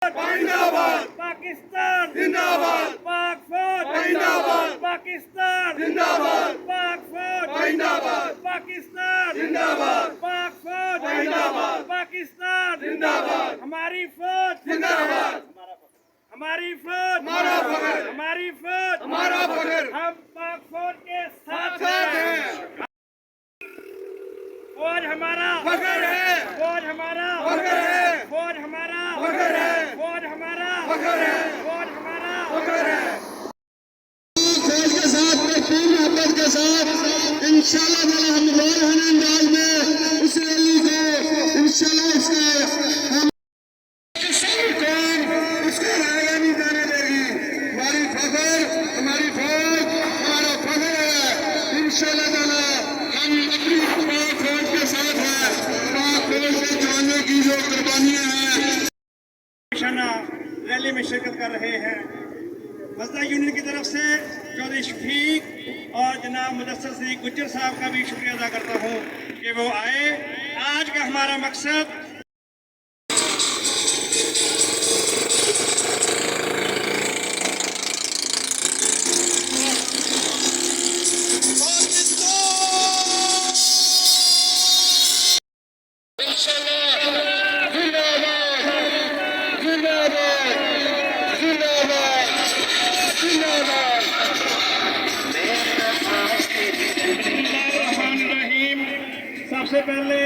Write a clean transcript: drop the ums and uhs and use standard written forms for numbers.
जिंदाबाद पाकिस्तान जिंदाबाद पाक फौज जिंदाबाद पाकिस्तान जिंदाबाद पाक फौज जिंदाबाद पाकिस्तान जिंदाबाद पाक फौज जिंदाबाद पाकिस्तान जिंदाबाद हमारी फौज जिंदाबाद हमारी फौज हमारा फख्र हमारी फौज हमारा फख्र हम पाक फौज के साथ साथ हैं। हैं फौज हमारा फख्र है फौज हमारा फख्र है फौज हमारा फख्र है फौज हमारा फख्र है फौज हमारा फख्र है फौज के साथ में पूरी मोहब्बत के साथ इंशाल्लाह ताला हम रोल हैं अंदाज में इस रैली को इंशाल्लाह इसके हम किसी को इसको आगे नहीं जाने देगी। हमारी फख्र हमारी फौज हमारा फख्र है। इंशाल्लाह ताला हम अपनी पाक फौज के साथ हैं। पाक फौज के जवानों की जो कुर्बानियां हैं निशाना रैली में शिरकत कर रहे हैं। मजदा यूनियन की तरफ से चौधरी शफीक और जनाब मुदस्सर सिद्दीक गुज्जर साहब का भी शुक्रिया अदा करता हूँ कि वो आए। आज का हमारा मकसद सबसे पहले